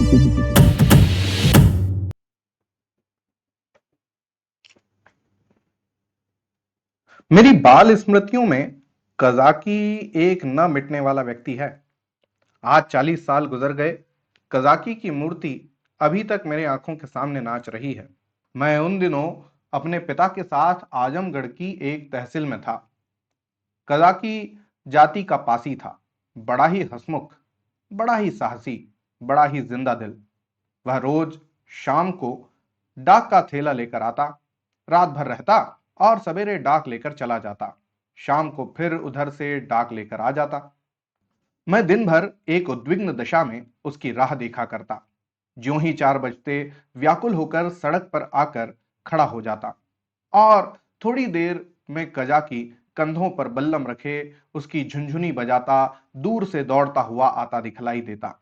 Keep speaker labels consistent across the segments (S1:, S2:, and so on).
S1: मेरी बाल स्मृतियों में कज़ाकी एक न मिटने वाला व्यक्ति है। आज 40 साल गुजर गए, कज़ाकी की मूर्ति अभी तक मेरे आंखों के सामने नाच रही है। मैं उन दिनों अपने पिता के साथ आजमगढ़ की एक तहसील में था। कज़ाकी जाति का पासी था, बड़ा ही हंसमुख, बड़ा ही साहसी, बड़ा ही जिंदा दिल। वह रोज शाम को डाक का थैला लेकर आता, रात भर रहता और सवेरे डाक लेकर चला जाता। शाम को फिर उधर से डाक लेकर आ जाता। मैं दिन भर एक उद्विग्न दशा में उसकी राह देखा करता। ज्यों ही 4 बजते व्याकुल होकर सड़क पर आकर खड़ा हो जाता और थोड़ी देर में कजा की कंधों पर बल्लम रखे उसकी झुनझुनी बजाता दूर से दौड़ता हुआ आता दिखलाई देता।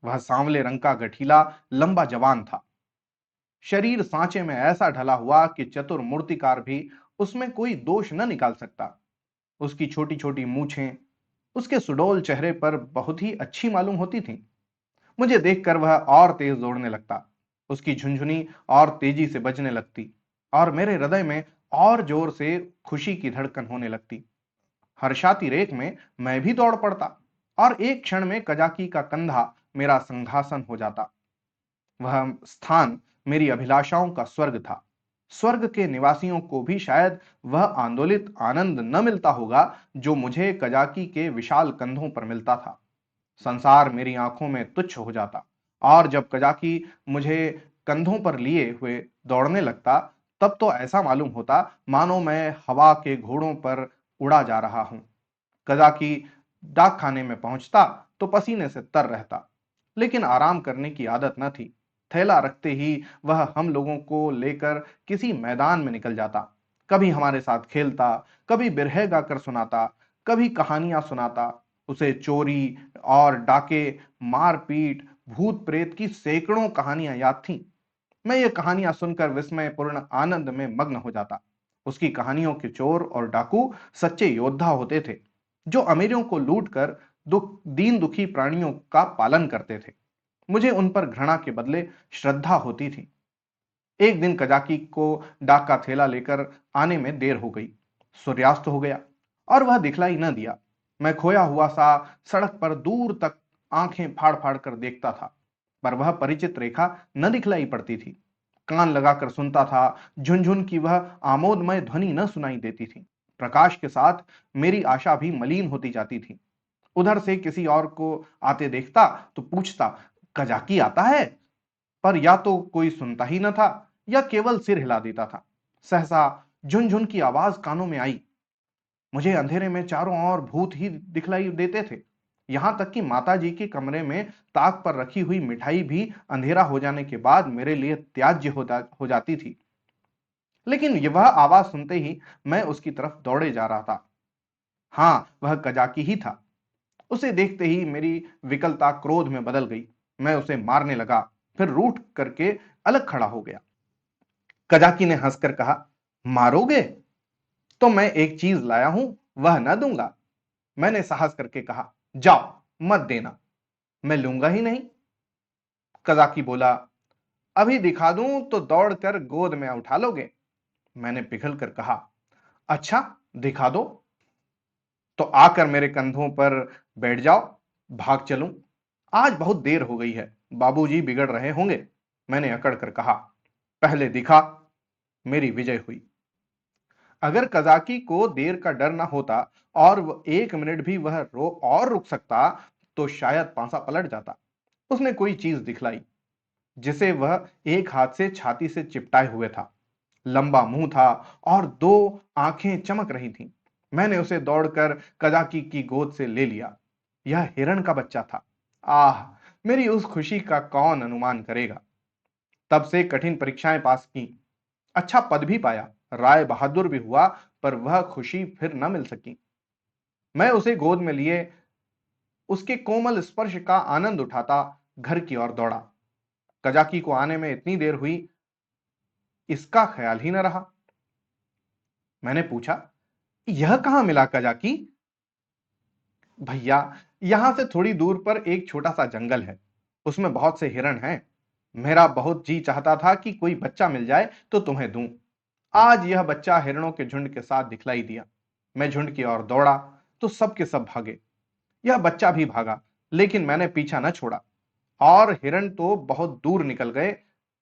S1: वह सांवले रंग का गठीला लंबा जवान था। शरीर सांचे में ऐसा ढला हुआ कि चतुर मूर्तिकार भी उसमें कोई दोष न निकाल सकता। उसकी छोटी छोटी मूछें उसके सुडौल चेहरे पर बहुत ही अच्छी मालूम होती थीं। मुझे देखकर वह और तेज दौड़ने लगता। उसकी झुनझुनी और तेजी से बजने लगती और मेरे हृदय में और जोर से खुशी की धड़कन होने लगती। हर्षाती रेख में मैं भी दौड़ पड़ता और एक क्षण में कजाकी का कंधा मेरा संघासन हो जाता। वह स्थान मेरी अभिलाषाओं का स्वर्ग था। स्वर्ग के निवासियों को भी शायद वह आंदोलित आनंद न मिलता होगा जो मुझे कजाकी के विशाल कंधों पर मिलता था। संसार मेरी आंखों में तुच्छ हो जाता और जब कजाकी मुझे कंधों पर लिए हुए दौड़ने लगता, तब तो ऐसा मालूम होता मानो मैं हवा के घोड़ों पर उड़ा जा रहा हूं। कजाकी डाक खाने में पहुंचता तो पसीने से तर रहता, लेकिन आराम करने की आदत न थी। थैला रखते ही वह हम लोगों को लेकर किसी मैदान में निकल जाता। कभी हमारे साथ खेलता, कभी बिरहे गाकर सुनाता, कभी कहानियां सुनाता। उसे चोरी और डाके, मारपीट, भूत प्रेत की सैकड़ों कहानियां याद थीं। मैं ये कहानियां सुनकर विस्मयपूर्ण आनंद में मग्न हो जाता। उसकी कहानियों के चोर और डाकू सच्चे योद्धा होते थे, जो अमीरों को लूटकर दीन दुखी प्राणियों का पालन करते थे। मुझे उन पर घृणा के बदले श्रद्धा होती थी। एक दिन कजाकी को डाक का थैला लेकर आने में देर हो गई। सूर्यास्त हो गया और वह दिखलाई न दिया। मैं खोया हुआ सा सड़क पर दूर तक आंखें फाड़ फाड़ कर देखता था, पर वह परिचित रेखा न दिखलाई पड़ती थी। कान लगाकर सुनता था, झुनझुन की वह आमोदमय ध्वनि न सुनाई देती थी। प्रकाश के साथ मेरी आशा भी मलिन होती जाती थी। उधर से किसी और को आते देखता तो पूछता, कजाकी आता है? पर या तो कोई सुनता ही न था या केवल सिर हिला देता था। सहसा झुनझुन की आवाज कानों में आई। मुझे अंधेरे में चारों ओर भूत ही दिखलाई देते थे। यहां तक कि माताजी के कमरे में ताक पर रखी हुई मिठाई भी अंधेरा हो जाने के बाद मेरे लिए त्याज्य हो जाती थी। लेकिन वह आवाज सुनते ही मैं उसकी तरफ दौड़े जा रहा था। हाँ, वह कजाकी ही था। उसे देखते ही मेरी विकलता क्रोध में बदल गई। मैं उसे मारने लगा, फिर रूठ करके अलग खड़ा हो गया। कजाकी ने हंसकर कहा, मारोगे? तो मैं एक चीज लाया हूं, वह न दूंगा। मैंने साहस करके कहा, जाओ, मत देना। मैं लूंगा ही नहीं। कजाकी बोला, अभी दिखा दूं तो दौड़कर गोद में उठा लोगे। मैंने पिघल कर कहा, अच्छा, दिखा दो तो आकर मेरे कंधों पर बैठ जाओ, भाग चलूं। आज बहुत देर हो गई है, बाबूजी बिगड़ रहे होंगे। मैंने अकड़ कर कहा, पहले दिखा। मेरी विजय हुई। अगर कजाकी को देर का डर ना होता और 1 मिनट भी वह रुक सकता, तो शायद पांसा पलट जाता। उसने कोई चीज दिखलाई, जिसे वह एक हाथ से छाती से चिपटाए हुए था। लंबा मुंह था और 2 आंखें चमक रही थीं। मैंने उसे दौड़कर कजाकी की गोद से ले लिया। यह हिरण का बच्चा था। आह, मेरी उस खुशी का कौन अनुमान करेगा। तब से कठिन परीक्षाएं पास की, अच्छा पद भी पाया, राय बहादुर भी हुआ, पर वह खुशी फिर न मिल सकी। मैं उसे गोद में लिए उसके कोमल स्पर्श का आनंद उठाता घर की ओर दौड़ा। कजाकी को आने में इतनी देर हुई, इसका ख्याल ही न रहा। मैंने पूछा, यह कहां मिला कजाकी? भैया, यहां से थोड़ी दूर पर एक छोटा सा जंगल है। उसमें बहुत से हिरण हैं। मेरा बहुत जी चाहता था कि कोई बच्चा मिल जाए तो तुम्हें दूं। आज यह बच्चा हिरणों के झुंड के साथ दिखलाई दिया। मैं झुंड की ओर दौड़ा तो सब के सब भागे। यह बच्चा भी भागा, लेकिन मैंने पीछा न छोड़ा और हिरण तो बहुत दूर निकल गए,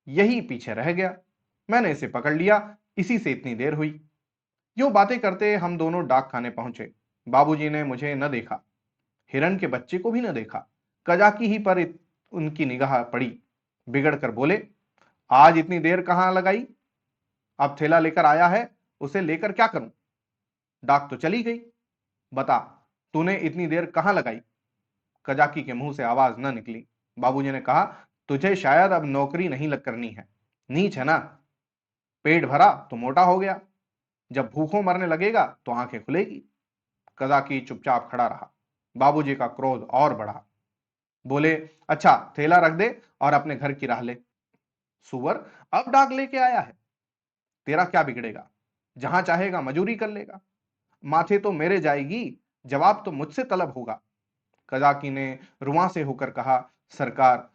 S1: यही पीछे रह गया। मैंने इसे पकड़ लिया, इसी से इतनी देर हुई। यूं बातें करते हम दोनों डाक खाने पहुंचे। बाबूजी ने मुझे न देखा, हिरण के बच्चे को भी न देखा। कजाकी ही पर उनकी निगाह पड़ी। बिगड़ कर बोले, आज इतनी देर कहां लगाई? अब थैला लेकर आया है, उसे लेकर क्या करूं? डाक तो चली गई। बता, तूने इतनी देर कहां लगाई? कजाकी के मुंह से आवाज न निकली। बाबूजी ने कहा, तुझे शायद अब नौकरी नहीं लग करनी है। नीच है ना? पेट भरा तो मोटा हो गया, जब भूखों मरने लगेगा तो आंखें खुलेगी। कजाकी चुपचाप खड़ा रहा। बाबूजी का क्रोध और बढ़ा। बोले, अच्छा थैला रख दे और अपने घर की राह ले। सुअर, अब डाक लेके आया है, तेरा क्या बिगड़ेगा? जहां चाहेगा मजूरी कर लेगा। माथे तो मेरे जाएगी, जवाब तो मुझसे तलब होगा। कजाकी ने रुआं से होकर कहा, सरकार,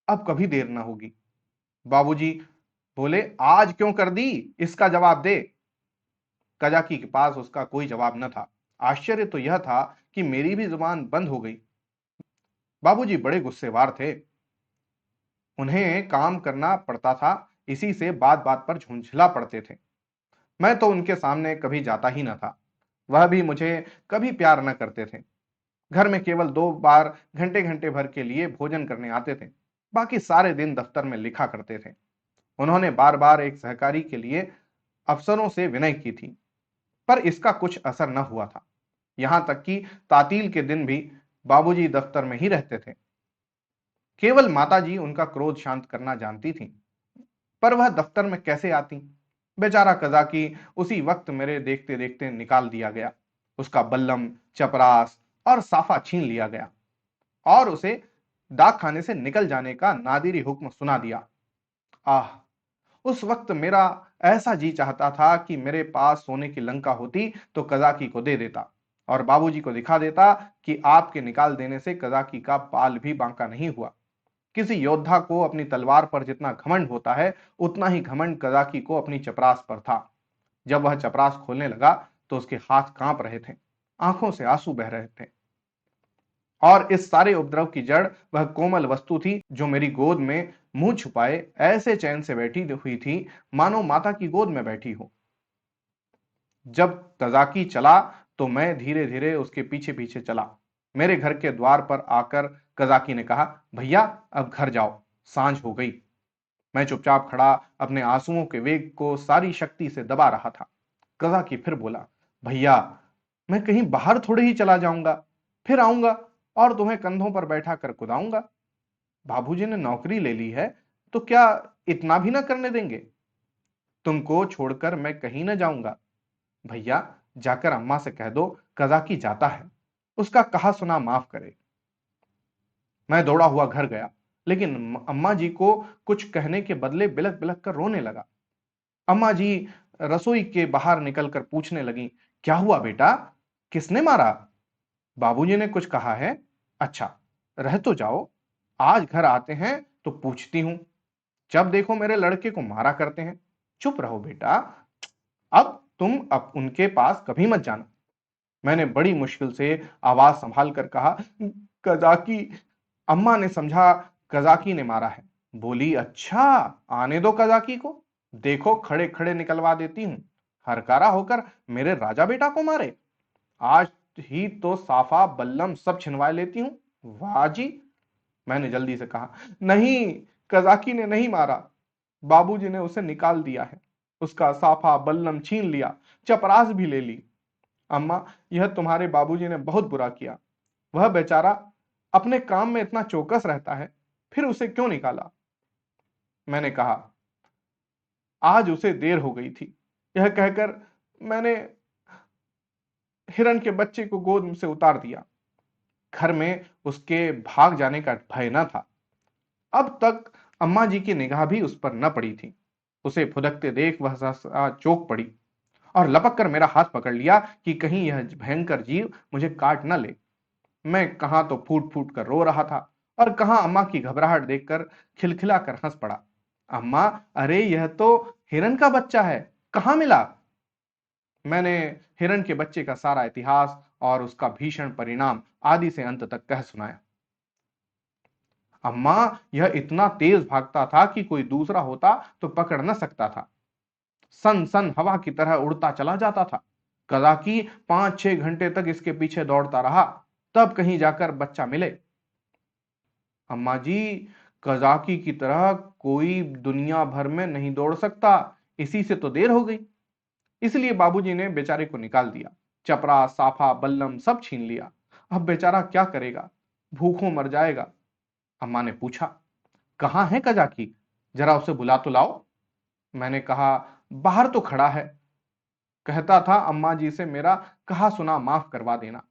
S1: अब कभी देर ना होगी। बाबूजी बोले, आज क्यों कर दी, इसका जवाब दे। कजाकी के पास उसका कोई जवाब न था। आश्चर्य तो यह था कि मेरी भी जुबान बंद हो गई। बाबूजी बड़े गुस्सेवार थे। उन्हें काम करना पड़ता था, इसी से बात बात पर झुंझला पड़ते थे। मैं तो उनके सामने कभी जाता ही न था। वह भी मुझे कभी प्यार न करते थे। घर में केवल 2 बार घंटे घंटे भर के लिए भोजन करने आते थे, बाकी सारे दिन दफ्तर में लिखा करते थे। उन्होंने बार बार एक सहकारी के लिए अफसरों से विनय की थी, पर इसका कुछ असर न हुआ था। यहां तक कि तातील के दिन भी बाबूजी दफ्तर में ही रहते थे। केवल माताजी उनका क्रोध शांत करना जानती थीं, पर वह दफ्तर में कैसे आती? बेचारा कजाकी उसी वक्त मेरे देखते देखते निकाल दिया गया। उसका बल्लम, चपरास और साफा छीन लिया गया और उसे डाक खाने से निकल जाने का नादिरी हुक्म सुना दिया। आह, उस वक्त मेरा ऐसा जी चाहता था कि मेरे पास सोने की लंका होती तो कजाकी को दे देता और बाबूजी को दिखा देता कि आपके निकाल देने से कजाकी का बाल भी बांका नहीं हुआ। किसी योद्धा को अपनी तलवार पर जितना घमंड होता है, उतना ही घमंड कजाकी को अपनी चपरास पर था। जब वह चपरास खोलने लगा तो उसके हाथ कांप रहे थे, आंखों से आंसू बह रहे थे। और इस सारे उपद्रव की जड़ वह कोमल वस्तु थी जो मेरी गोद में मुंह छुपाए ऐसे चैन से बैठी हुई थी, मानो माता की गोद में बैठी हो। जब कजाकी चला तो मैं धीरे धीरे उसके पीछे पीछे चला। मेरे घर के द्वार पर आकर कजाकी ने कहा, भैया अब घर जाओ, सांझ हो गई। मैं चुपचाप खड़ा अपने आंसुओं के वेग को सारी शक्ति से दबा रहा था। कजाकी फिर बोला, भैया मैं कहीं बाहर थोड़े ही चला जाऊंगा, फिर आऊंगा और तुम्हें कंधों पर बैठा कर कुदाऊंगा। बाबूजी ने नौकरी ले ली है तो क्या इतना भी ना करने देंगे? तुमको छोड़कर मैं कहीं ना जाऊंगा। भैया जाकर अम्मा से कह दो कजाकी जाता है, उसका कहा सुना माफ करे। मैं दौड़ा हुआ घर गया, लेकिन अम्मा जी को कुछ कहने के बदले बिलक बिलक कर रोने लगा। अम्मा जी रसोई के बाहर निकलकर पूछने लगी, क्या हुआ बेटा, किसने मारा? बाबूजी ने कुछ कहा है। अच्छा, रह तो जाओ, आज घर आते हैं तो पूछती हूं। जब देखो मेरे लड़के को मारा करते हैं। चुप रहो बेटा, अब तुम अब उनके पास कभी मत जाना। मैंने बड़ी मुश्किल से आवाज संभाल कर कहा, कजाकी। अम्मा ने समझा कजाकी ने मारा है। बोली, अच्छा, आने दो कजाकी को, देखो खड़े खड़े निकलवा देती हूं। हरकारा होकर मेरे राजा बेटा को मारे। आज ही तो साफा बल्लम सब छिनवा लेती हूं। वाह जी। मैंने जल्दी से कहा, नहीं, कजाकी ने नहीं मारा, बाबूजी ने उसे निकाल दिया है। उसका साफा बल्लम छीन लिया, चपरास भी ले ली। अम्मा, यह तुम्हारे बाबूजी ने बहुत बुरा किया। वह बेचारा अपने काम में इतना चौकस रहता है, फिर उसे क्यों निकाला? मैंने कहा, आज उसे देर हो गई थी। यह कहकर मैंने हिरण के बच्चे को गोद से उतार दिया। घर में उसके भाग जाने का भय न था। अब तक अम्मा जी की निगाह भी उस पर न पड़ी थी। उसे फुदकते देख वह सहसा चौंक पड़ी और लपक कर मेरा हाथ पकड़ लिया कि कहीं यह भयंकर जीव मुझे काट न ले। मैं कहां तो फूट फूट कर रो रहा था और कहां अम्मा की घबराहट देखकर खिलखिला कर हंस पड़ा। अम्मा, अरे यह तो हिरन का बच्चा है, कहां मिला? मैंने हिरन के बच्चे का सारा इतिहास और उसका भीषण परिणाम आदि से अंत तक कह सुनाया। अम्मा, यह इतना तेज भागता था कि कोई दूसरा होता तो पकड़ न सकता था। सन सन हवा की तरह उड़ता चला जाता था। कदाकि 5-6 घंटे तक इसके पीछे दौड़ता रहा, तब कहीं जाकर बच्चा मिले। अम्मा जी, कजाकी की तरह कोई दुनिया भर में नहीं दौड़ सकता, इसी से तो देर हो गई। इसलिए बाबूजी ने बेचारे को निकाल दिया। चपरा, साफा, बल्लम सब छीन लिया। अब बेचारा क्या करेगा? भूखों मर जाएगा। अम्मा ने पूछा, कहाँ है कजाकी? जरा उसे बुला तो लाओ। मैंने कहा, बाहर तो खड़ा है। कहता था अम्मा जी से मेरा कहा सुना माफ करवा देना।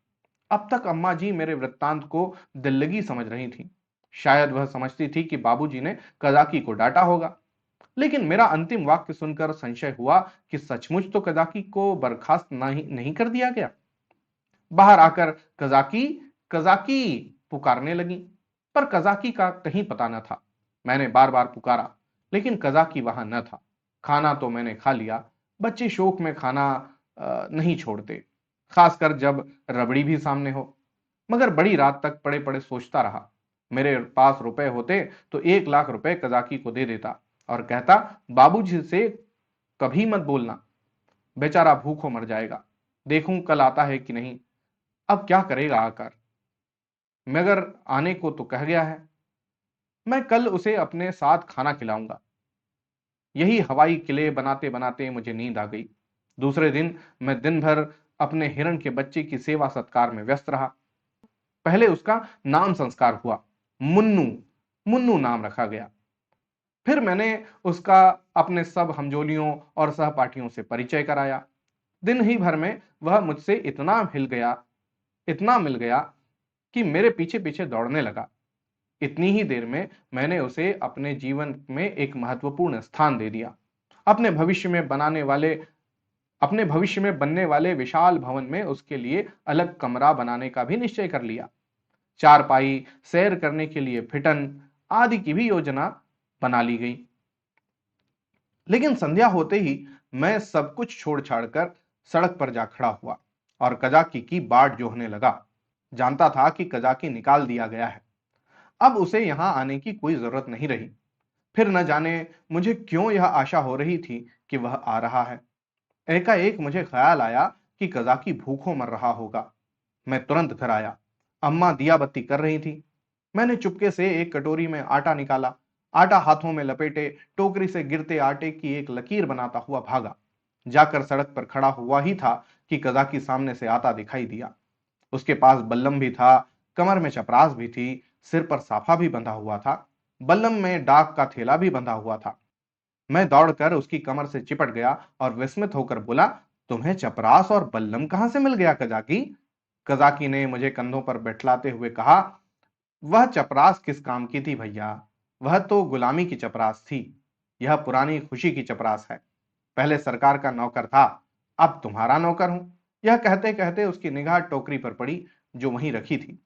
S1: अब तक अम्मा जी मेरे वृत्तांत को दिल्लगी समझ रही थी। शायद वह समझती थी कि बाबूजी ने कजाकी को डांटा होगा। लेकिन मेरा अंतिम वाक्य सुनकर संशय हुआ कि सचमुच तो कजाकी को बर्खास्त नहीं कर दिया गया। बाहर आकर कजाकी, कजाकी पुकारने लगी, पर कजाकी का कहीं पता न था। मैंने बार बार पुकारा, लेकिन कजाकी वहां न था। खाना तो मैंने खा लिया, बच्चे शौक में खाना नहीं छोड़ते, खासकर जब रबड़ी भी सामने हो। मगर बड़ी रात तक पड़े पड़े सोचता रहा। मेरे पास रुपए होते तो 1 लाख रुपए कजाकी को दे देता और कहता, बाबूजी से कभी मत बोलना, बेचारा भूखों मर जाएगा। देखूं कल आता है कि नहीं। अब क्या करेगा आकर? मगर आने को तो कह गया है। मैं कल उसे अपने साथ खाना खिलाऊंगा। यही हवाई किले बनाते बनाते मुझे नींद आ गई। दूसरे दिन मैं दिन भर अपने हिरण के बच्चे की सेवा सत्कार में व्यस्त रहा। पहले उसका नाम संस्कार हुआ। मुन्नू, मुन्नू नाम रखा गया। फिर मैंने उसका अपने सब हमजोलियों और सहपाठियों से परिचय कराया। दिन ही भर में वह मुझसे इतना मिल गया कि मेरे पीछे पीछे दौड़ने लगा। इतनी ही देर में मैंने उसे अपने जीवन में एक महत्वपूर्ण स्थान दे दिया। अपने भविष्य में बनाने वाले अपने भविष्य में बनने वाले विशाल भवन में उसके लिए अलग कमरा बनाने का भी निश्चय कर लिया। चारपाई, सैर करने के लिए फिटन आदि की भी योजना बना ली गई। लेकिन संध्या होते ही मैं सब कुछ छोड़ छाड़ कर सड़क पर जा खड़ा हुआ और कजाकी की बाट जोहने लगा। जानता था कि कजाकी निकाल दिया गया है, अब उसे यहां आने की कोई जरूरत नहीं रही। फिर न जाने मुझे क्यों यह आशा हो रही थी कि वह आ रहा है। एकाएक मुझे ख्याल आया कि कजाकी भूखों मर रहा होगा। मैं तुरंत घर आया। अम्मा दिया बत्ती कर रही थी। मैंने चुपके से एक कटोरी में आटा निकाला। आटा हाथों में लपेटे टोकरी से गिरते आटे की एक लकीर बनाता हुआ भागा। जाकर सड़क पर खड़ा हुआ ही था कि कजाकी सामने से आता दिखाई दिया। उसके पास बल्लम भी था, कमर में चपरास भी थी, सिर पर साफा भी बंधा हुआ था। बल्लम में डाक का थैला भी बंधा हुआ था। मैं दौड़कर उसकी कमर से चिपट गया और विस्मित होकर बोला, तुम्हें चपरास और बल्लम कहां से मिल गया कजाकी? कजाकी ने मुझे कंधों पर बैठलाते हुए कहा, वह चपरास किस काम की थी भैया? वह तो गुलामी की चपरास थी। यह पुरानी खुशी की चपरास है। पहले सरकार का नौकर था, अब तुम्हारा नौकर हूं। यह कहते कहते उसकी निगाह टोकरी पर पड़ी जो वहीं रखी थी।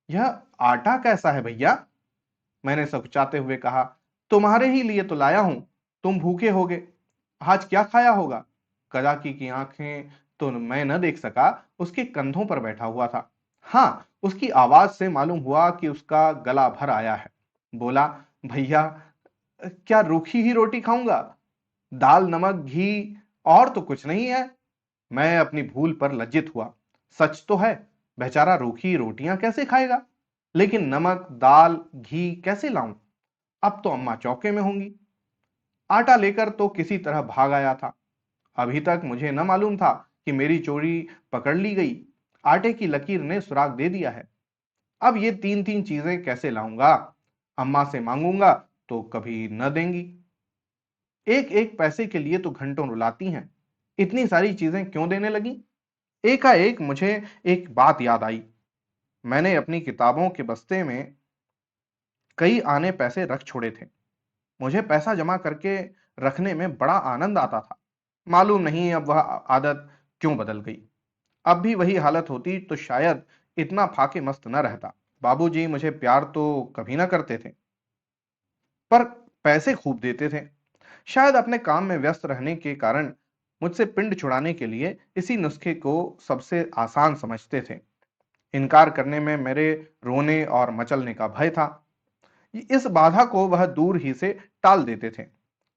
S1: यह आटा कैसा है भैया? मैंने सकुचाते हुए कहा, तुम्हारे ही लिए तो लाया हूं। तुम भूखे होगे, आज क्या खाया होगा? कजाकी की आंखें तो मैं न देख सका, उसके कंधों पर बैठा हुआ था। हाँ, उसकी आवाज से मालूम हुआ कि उसका गला भर आया है। बोला, भैया, क्या रूखी ही रोटी खाऊंगा? दाल, नमक, घी और तो कुछ नहीं है। मैं अपनी भूल पर लज्जित हुआ। सच तो है, बेचारा रूखी रोटियां कैसे खाएगा? लेकिन नमक, दाल, घी कैसे लाऊं? अब तो अम्मा चौके में होंगी। आटा लेकर तो किसी तरह भाग आया था। अभी तक मुझे न मालूम था कि मेरी चोरी पकड़ ली गई। आटे की लकीर ने सुराग दे दिया है। अब ये तीन तीन चीजें कैसे लाऊंगा? अम्मा से मांगूंगा तो कभी न देंगी। एक एक पैसे के लिए तो घंटों रुलाती हैं। इतनी सारी चीजें क्यों देने लगी? एकाएक मुझे एक बात याद आई। मैंने अपनी किताबों के बस्ते में कई आने पैसे रख छोड़े थे। मुझे पैसा जमा करके रखने में बड़ा आनंद आता था। मालूम नहीं अब वह आदत क्यों बदल गई। अब भी वही हालत होती तो शायद इतना फाके मस्त न रहता। बाबूजी मुझे प्यार तो कभी ना करते थे, पर पैसे खूब देते थे। शायद अपने काम में व्यस्त रहने के कारण मुझसे पिंड छुड़ाने के लिए इसी नुस्खे को सबसे आसान समझते थे। इनकार करने में मेरे रोने और मचलने का भय था। इस बाधा को वह दूर ही से टाल देते थे।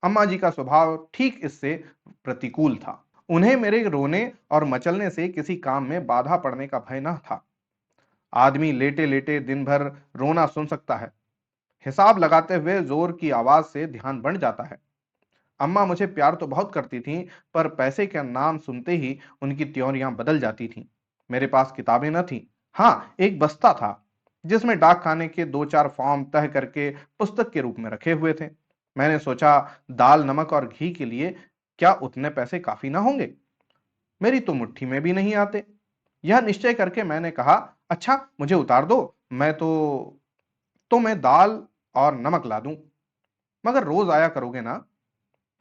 S1: अम्मा जी का स्वभाव ठीक इससे प्रतिकूल था। उन्हें मेरे रोने और मचलने से किसी काम में बाधा पड़ने का भय न था। आदमी लेटे लेटे दिन भर रोना सुन सकता है, हिसाब लगाते हुए जोर की आवाज से ध्यान बढ़ जाता है। अम्मा मुझे प्यार तो बहुत करती थीं, पर पैसे का नाम सुनते ही उनकी त्योरियां बदल जाती थीं। मेरे पास किताबें न थीं। हाँ, एक बस्ता था, जिसमें डाक खाने के 2-4 फॉर्म तह करके पुस्तक के रूप में रखे हुए थे। मैंने सोचा, दाल, नमक और घी के लिए क्या उतने पैसे काफी ना होंगे? मेरी तो मुट्ठी में भी नहीं आते। यह निश्चय करके मैंने कहा, अच्छा मुझे उतार दो, मैं दाल और नमक ला दूं, मगर रोज आया करोगे ना?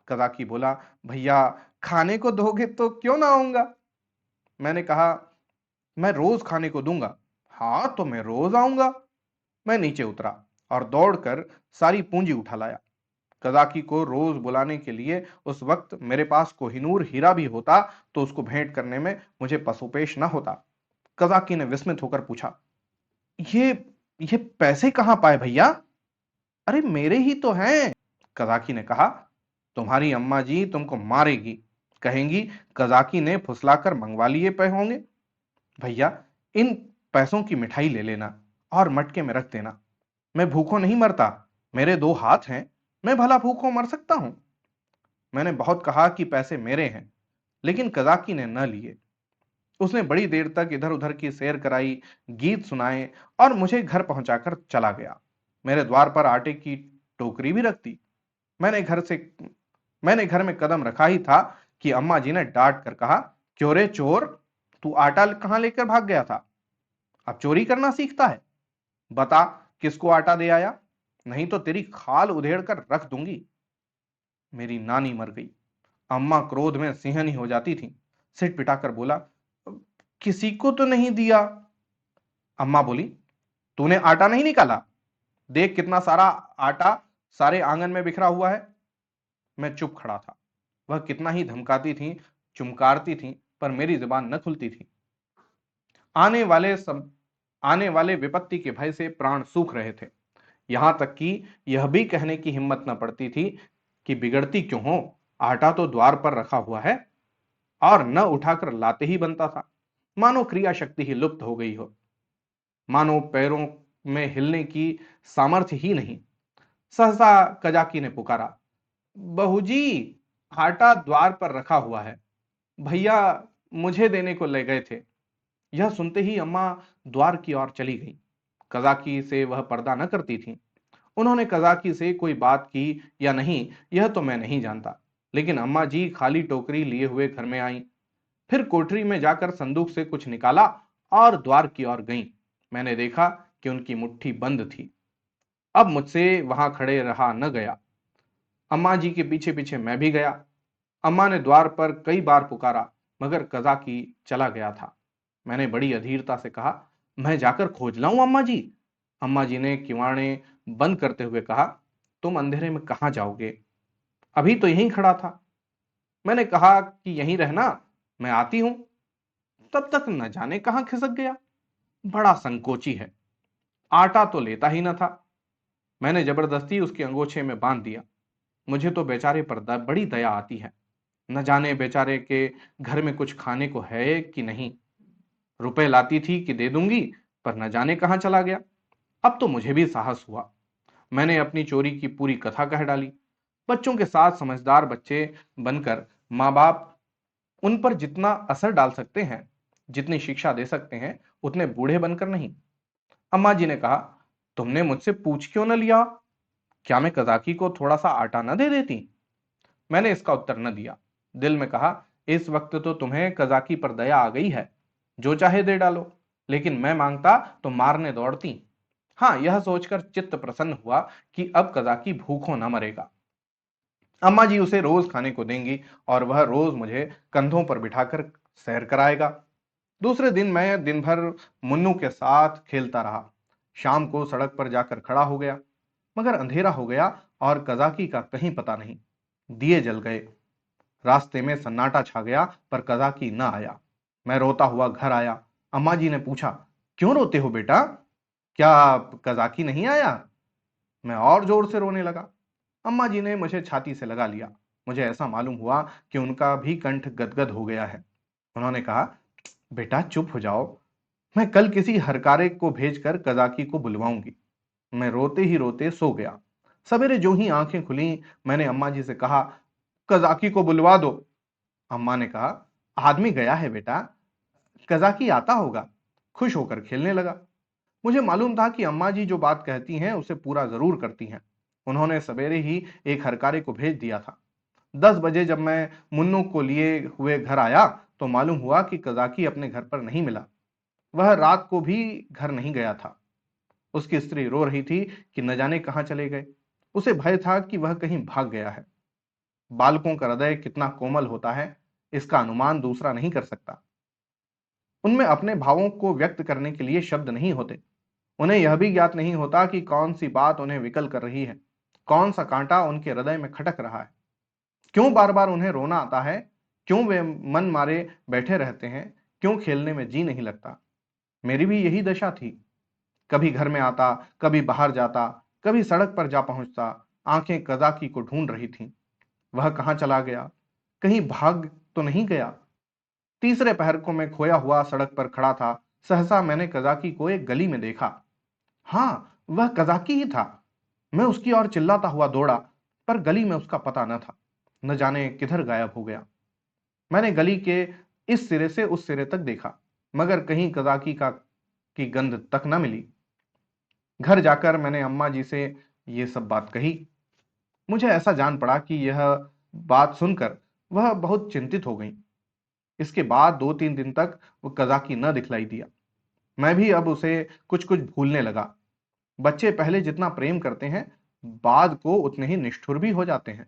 S1: कज़ाकी बोला, भैया खाने को दोगे तो क्यों ना आऊंगा? मैंने कहा, मैं रोज खाने को दूंगा। हाँ तो मैं रोज आऊंगा। मैं नीचे उतरा और दौड़कर सारी पूंजी उठा लाया। कज़ाकी को रोज बुलाने के लिए उस वक्त मेरे पास कोहिनूर हीरा भी होता तो उसको भेंट करने में मुझे पसोपेश न होता। कज़ाकी ने विस्मित होकर पूछा, ये ये पैसे कहां पाए भैया? अरे मेरे ही तो हैं। कज़ाकी ने कहा, तुम्हारी अम्मा जी तुमको मारेगी, कहेंगी कज़ाकी ने फुसलाकर मंगवा लिए पे होंगे। भैया, इन पैसों की मिठाई ले लेना और मटके में रख देना। मैं भूखों नहीं मरता, मेरे 2 हाथ हैं, मैं भला भूखों मर सकता हूं? मैंने बहुत कहा कि पैसे मेरे हैं, लेकिन कज़ाकी ने न लिए। उसने बड़ी देर तक इधर-उधर की सैर कराई, गीत सुनाए और मुझे घर पहुंचाकर चला गया। मेरे द्वार पर आटे की टोकरी भी रख दी। मैंने घर से मैंने घर में कदम रखा ही था कि अम्मा जी ने डांट कर कहा, क्यों रे चोर, तू आटा कहां लेकर भाग गया था? अब चोरी करना सीखता है? बता, किसको आटा दे आया, नहीं तो तेरी खाल उधेड़ कर रख दूंगी। मेरी नानी मर गई। अम्मा क्रोध में सिंहनी हो जाती थी। सिर पिटाकर बोला, किसी को तो नहीं दिया। अम्मा बोली, तूने आटा नहीं निकाला? देख कितना सारा आटा सारे आंगन में बिखरा हुआ है। मैं चुप खड़ा था। वह कितना ही धमकाती थी, चुमकारती थी, पर मेरी जुबान न खुलती थी। आने वाले सब आने वाले विपत्ति के भय से प्राण सूख रहे थे। यहां तक कि यह भी कहने की हिम्मत न पड़ती थी कि बिगड़ती क्यों हो, आटा तो द्वार पर रखा हुआ है, और न उठाकर लाते ही बनता था। मानो क्रिया शक्ति ही लुप्त हो गई हो, मानो पैरों में हिलने की सामर्थ्य ही नहीं। सहसा कजाकी ने पुकारा, बहू जी, आटा द्वार पर रखा हुआ है, भैया मुझे देने को ले गए थे। यह सुनते ही अम्मा द्वार की ओर चली गई। कजाकी से वह पर्दा न करती थी। उन्होंने कजाकी से कोई बात की या नहीं, यह तो मैं नहीं जानता, लेकिन अम्मा जी खाली टोकरी लिए हुए घर में आई। फिर कोठरी में जाकर संदूक से कुछ निकाला और द्वार की ओर गईं। मैंने देखा कि उनकी मुट्ठी बंद थी। अब मुझसे वहां खड़े रहा न गया। अम्मा जी के पीछे पीछे मैं भी गया। अम्मा ने द्वार पर कई बार पुकारा, मगर कज़ाकी चला गया था। मैंने बड़ी अधीरता से कहा, मैं जाकर खोज लाऊं अम्मा जी? अम्मा जी ने किवाड़े बंद करते हुए कहा, तुम अंधेरे में कहां जाओगे? अभी तो यहीं खड़ा था। मैंने कहा कि यहीं रहना, मैं आती हूं। तब तक न जाने कहां खिसक गया। बड़ा संकोची है, आटा तो लेता ही न था। मैंने जबरदस्ती उसके अंगोछे में बांध दिया। मुझे तो बेचारे पर बड़ी दया आती है। न जाने बेचारे के घर में कुछ खाने को है कि नहीं। रुपए लाती थी कि दे दूंगी, पर न जाने कहां चला गया। अब तो मुझे भी साहस हुआ। मैंने अपनी चोरी की पूरी कथा कह डाली। बच्चों के साथ समझदार बच्चे बनकर माँ बाप उन पर जितना असर डाल सकते हैं, जितनी शिक्षा दे सकते हैं, उतने बूढ़े बनकर नहीं। अम्मा जी ने कहा, तुमने मुझसे पूछ क्यों न लिया? क्या मैं कजाकी को थोड़ा सा आटा न दे देती? मैंने इसका उत्तर न दिया। दिल में कहा, इस वक्त तो तुम्हें कजाकी पर दया आ गई है, जो चाहे दे डालो, लेकिन मैं मांगता तो मारने दौड़ती। हाँ, यह सोचकर चित्त प्रसन्न हुआ कि अब कजाकी भूखों न मरेगा। अम्मा जी उसे रोज खाने को देंगी और वह रोज मुझे कंधों पर बिठाकर सैर कराएगा। दूसरे दिन मैं दिन भर मुन्नू के साथ खेलता रहा। शाम को सड़क पर जाकर खड़ा हो गया, मगर अंधेरा हो गया और कजाकी का कहीं पता नहीं। दिए जल गए, रास्ते में सन्नाटा छा गया, पर कजाकी न आया। मैं रोता हुआ घर आया। अम्मा जी ने पूछा, क्यों रोते हो बेटा? क्या कजाकी नहीं आया? मैं और जोर से रोने लगा। अम्मा जी ने मुझे छाती से लगा लिया। मुझे ऐसा मालूम हुआ कि उनका भी कंठ गदगद हो गया है। उन्होंने कहा, बेटा चुप हो जाओ, मैं कल किसी हरकारे को भेजकर कजाकी को बुलवाऊंगी। मैं रोते ही रोते सो गया। सवेरे जो ही आंखें खुली, मैंने अम्मा जी से कहा, कजाकी को बुलवा दो। अम्मा ने कहा, आदमी गया है बेटा, कजाकी आता होगा। खुश होकर खेलने लगा। मुझे मालूम था कि अम्मा जी जो बात कहती हैं उसे पूरा जरूर करती हैं। उन्होंने सवेरे ही एक हरकारे को भेज दिया था। 10 बजे जब मैं मुन्नू को लिए हुए घर आया तो मालूम हुआ कि कजाकी अपने घर पर नहीं मिला। वह रात को भी घर नहीं गया था। उसकी स्त्री रो रही थी कि न जाने कहां चले गए। उसे भय था कि वह कहीं भाग गया है। बालकों का हृदय कितना कोमल होता है, इसका अनुमान दूसरा नहीं कर सकता। उनमें अपने भावों को व्यक्त करने के लिए शब्द नहीं होते। उन्हें यह भी ज्ञात नहीं होता कि कौन सी बात उन्हें विकल कर रही है, कौन सा कांटा उनके हृदय में खटक रहा है, क्यों बार बार उन्हें रोना आता है, क्यों वे मन मारे बैठे रहते हैं, क्यों खेलने में जी नहीं लगता। मेरी भी यही दशा थी। कभी घर में आता, कभी बाहर जाता, कभी सड़क पर जा पहुंचता। आंखें कजाकी को ढूंढ रही थीं। वह कहां चला गया? कहीं भाग तो नहीं गया? तीसरे पहर को मैं खोया हुआ सड़क पर खड़ा था। सहसा मैंने कजाकी को एक गली में देखा। हाँ, वह कजाकी ही था। मैं उसकी ओर चिल्लाता हुआ दौड़ा, पर गली में उसका पता न था। न जाने किधर गायब हो गया। मैंने गली के इस सिरे से उस सिरे तक देखा, मगर कहीं कजाकी का की गंध तक न मिली। घर जाकर मैंने अम्मा जी से ये सब बात कही। मुझे ऐसा जान पड़ा कि यह बात सुनकर वह बहुत चिंतित हो गई। इसके बाद 2-3 दिन तक वो कजाकी न दिखलाई दिया। मैं भी अब उसे कुछ कुछ भूलने लगा। बच्चे पहले जितना प्रेम करते हैं, बाद को उतने ही निष्ठुर भी हो जाते हैं।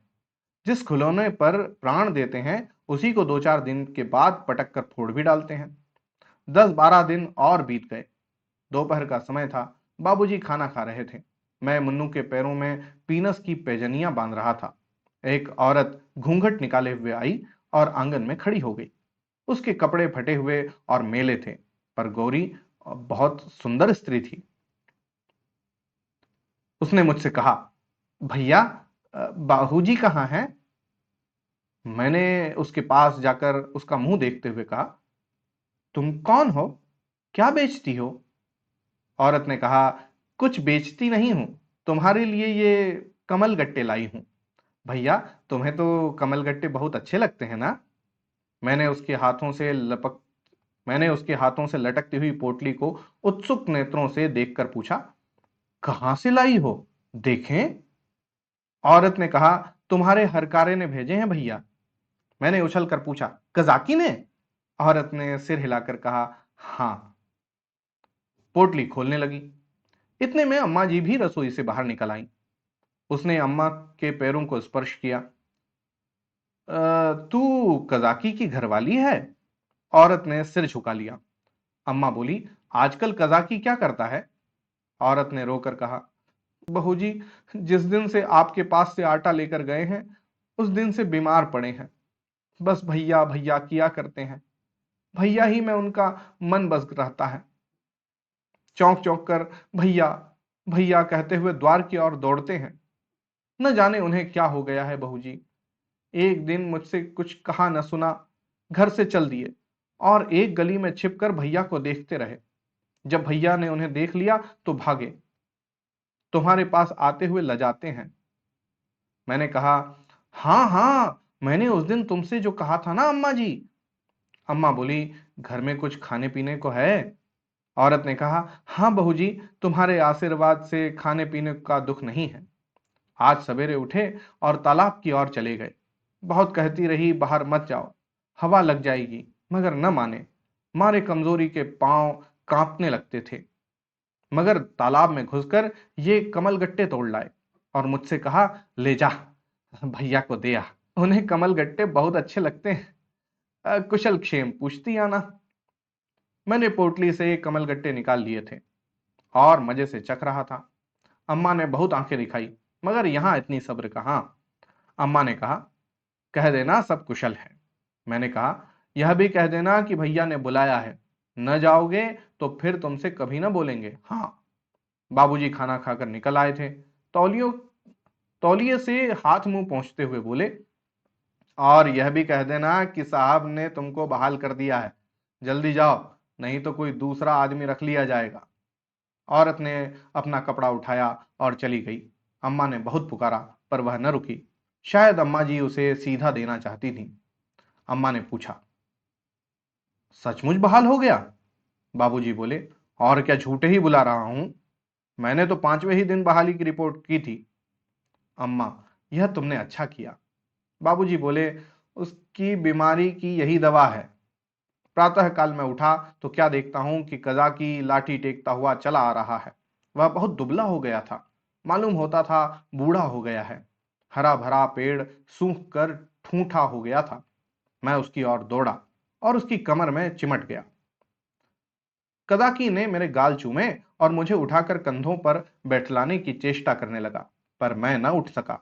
S1: जिस खिलौने पर प्राण देते हैं, उसी को 2-4 दिन के बाद पटक कर फोड़ भी डालते हैं। 10-12 दिन और बीत गए। दोपहर का समय था। बाबूजी खाना खा रहे थे। मैं मुन्नू के पैरों में पीनस की पैजनियां बांध रहा था। एक औरत घूंघट निकाले हुए आई और आंगन में खड़ी हो गई। उसके कपड़े फटे हुए और मैले थे, पर गौरी बहुत सुंदर स्त्री थी। उसने मुझसे कहा, भैया, बाबूजी कहाँ हैं? मैंने उसके पास जाकर उसका मुंह देखते हुए कहा, तुम कौन हो? क्या बेचती हो? औरत ने कहा, कुछ बेचती नहीं हूं, तुम्हारे लिए ये कमल गट्टे लाई हूं। भैया, तुम्हें तो कमल गट्टे बहुत अच्छे लगते हैं ना? मैंने उसके हाथों से लपक मैंने उसके हाथों से लटकती हुई पोटली को उत्सुक नेत्रों से देखकर पूछा, कहां से लाई हो? देखें। औरत ने कहा, तुम्हारे हरकारे ने भेजे हैं भैया। मैंने उछल कर पूछा, कजाकी ने? औरत ने सिर हिलाकर कहा, हां। पोटली खोलने लगी। इतने में अम्मा जी भी रसोई से बाहर निकल आईं। उसने अम्मा के पैरों को स्पर्श किया। तू कजाकी की घरवाली है? औरत ने सिर झुका लिया। अम्मा बोली, आजकल कजाकी क्या करता है? औरत ने रोकर कहा, बहू जी, जिस दिन से आपके पास से आटा लेकर गए हैं, उस दिन से बीमार पड़े हैं। बस भैया भैया किया करते हैं। भैया ही में उनका मन बस रहता है। चौंक चौंक कर भैया भैया कहते हुए द्वार की ओर दौड़ते हैं। न जाने उन्हें क्या हो गया है बहू जी। एक दिन मुझसे कुछ कहा न सुना, घर से चल दिए और एक गली में छिपकर भैया को देखते रहे। जब भैया ने उन्हें देख लिया तो भागे। तुम्हारे पास आते हुए लजाते हैं। मैंने कहा, हाँ हाँ, मैंने उस दिन तुमसे जो कहा था ना अम्मा जी। अम्मा बोली, घर में कुछ खाने पीने को है? औरत ने कहा, हाँ बहू जी, तुम्हारे आशीर्वाद से खाने पीने का दुख नहीं है। आज सवेरे उठे और तालाब की ओर चले गए। बहुत कहती रही, बाहर मत जाओ, हवा लग जाएगी, मगर न माने। मारे कमजोरी के पांव कांपने लगते थे। मगर तालाब में घुसकर ये कमलगट्टे तोड़ लाए और मुझसे कहा, ले जा, भैया को दे आ। उन्हें कमलगट्टे बहुत अच्छे लगते हैं। कुशल क्षेम पूछती आना। मैंने पोटली से कमलगट्टे निकाल लिए थे और मजे से चख रहा था। अम्मा ने बहुत आंखें दिखाई, मगर यहां इतनी सब्र कहां। अम्मा ने कहा, कह देना सब कुशल है। मैंने कहा, यह भी कह देना कि भैया ने बुलाया है। न जाओगे तो फिर तुमसे कभी न बोलेंगे। हाँ। बाबूजी खाना खाकर निकल आए थे। तौलियों तौलिए से हाथ मुंह पोंछते हुए बोले, और यह भी कह देना कि साहब ने तुमको बहाल कर दिया है। जल्दी जाओ, नहीं तो कोई दूसरा आदमी रख लिया जाएगा। औरत ने अपना कपड़ा उठाया और चली गई। अम्मा ने बहुत पुकारा, पर वह न रुकी। शायद अम्मा जी उसे सीधा देना चाहती थी। अम्मा ने पूछा, सचमुच बहाल हो गया? बाबूजी बोले, और क्या झूठे ही बुला रहा हूं। मैंने तो 5वें ही दिन बहाली की रिपोर्ट की थी। अम्मा, यह तुमने अच्छा किया। बाबूजी बोले, उसकी बीमारी की यही दवा है। प्रातः काल में उठा तो क्या देखता हूं कि कजा की लाठी टेकता हुआ चला आ रहा है। वह बहुत दुबला हो गया था। मालूम होता था बूढ़ा हो गया है। हरा भरा पेड़ सूख कर ठूठा हो गया था। मैं उसकी ओर दौड़ा और उसकी कमर में चिमट गया। कदाकी ने मेरे गाल चूमे और मुझे उठाकर कंधों पर बैठलाने की चेष्टा करने लगा, पर मैं न उठ सका।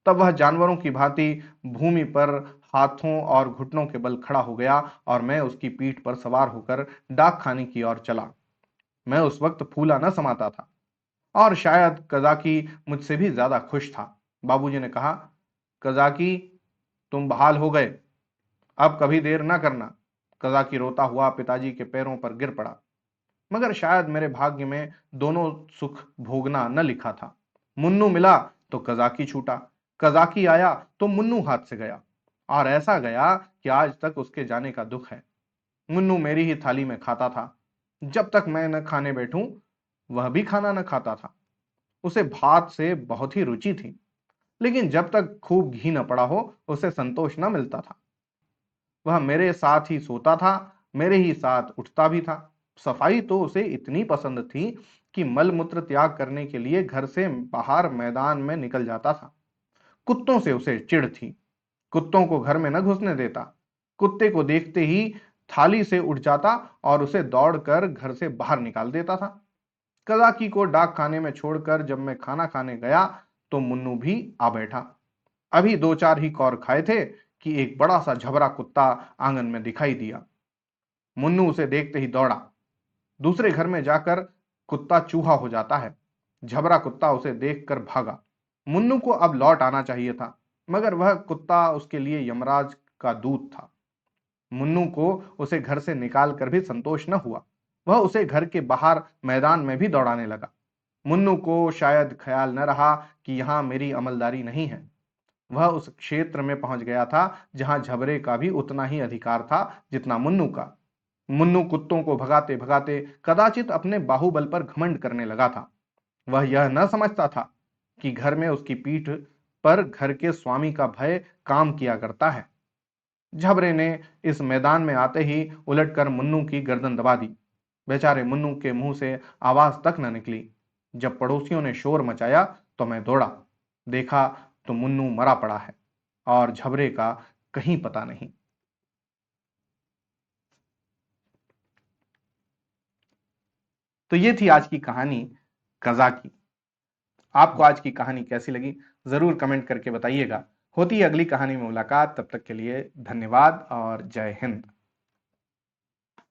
S1: तब वह जानवरों की भांति भूमि पर हाथों और घुटनों के बल खड़ा हो गया और मैं उसकी पीठ पर सवार होकर डाक खाने की ओर चला। मैं उस वक्त फूला न समाता था, और शायद कजाकी मुझसे भी ज्यादा खुश था। बाबूजी ने कहा, कजाकी, तुम बहाल हो गए, अब कभी देर न करना। कजाकी रोता हुआ पिताजी के पैरों पर गिर पड़ा। मगर शायद मेरे भाग्य में दोनों सुख भोगना न लिखा था। मुन्नू मिला तो कजाकी छूटा, कजाकी आया तो मुन्नू हाथ से गया, और ऐसा गया कि आज तक उसके जाने का दुख है। मुन्नू मेरी ही थाली में खाता था। जब तक मैं न खाने बैठूं, वह भी खाना न खाता था। उसे भात से बहुत ही रुचि थी, लेकिन जब तक खूब घी न पड़ा हो, उसे संतोष न मिलता था। वह मेरे साथ ही सोता था, मेरे ही साथ उठता भी था। सफाई तो उसे इतनी पसंद थी कि मल मूत्र त्याग करने के लिए घर से बाहर मैदान में निकल जाता था। कुत्तों से उसे चिढ़ थी। कुत्तों को घर में न घुसने देता। कुत्ते को देखते ही थाली से उठ जाता और उसे दौड़कर घर से बाहर निकाल देता था। कदाकी को डाक खाने में छोड़कर जब मैं खाना खाने गया तो मुन्नू भी आ बैठा। अभी 2-4 ही कौर खाए थे कि एक बड़ा सा झबरा कुत्ता आंगन में दिखाई दिया। मुन्नू उसे देखते ही दौड़ा। दूसरे घर में जाकर कुत्ता चूहा हो जाता है। झबरा कुत्ता उसे देखकर भागा। मुन्नू को अब लौट आना चाहिए था, मगर वह कुत्ता उसके लिए यमराज का दूत था। मुन्नू को उसे घर से निकाल कर भी संतोष न हुआ। वह उसे घर के बाहर मैदान में भी दौड़ाने लगा। मुन्नू को शायद ख्याल न रहा कि यहां मेरी अमलदारी नहीं है। वह उस क्षेत्र में पहुंच गया था जहां झबरे का भी उतना ही अधिकार था जितना मुन्नू का। मुन्नू कुत्तों को भगाते भगाते कदाचित अपने बाहुबल पर घमंड करने लगा था। वह यह न समझता था कि घर में उसकी पीठ पर घर के स्वामी का भय काम किया करता है। झबरे ने इस मैदान में आते ही उलटकर मुन्नू की गर्दन दबा दी। बेचारे मुन्नू के मुंह से आवाज तक न निकली। जब पड़ोसियों ने शोर मचाया तो मैं दौड़ा। देखा तो मुन्नू मरा पड़ा है और झबरे का कहीं पता नहीं। तो ये थी आज की कहानी कजा की। आपको आज की कहानी कैसी लगी, जरूर कमेंट करके बताइएगा। होती है अगली कहानी में मुलाकात, तब तक के लिए धन्यवाद और जय हिंद।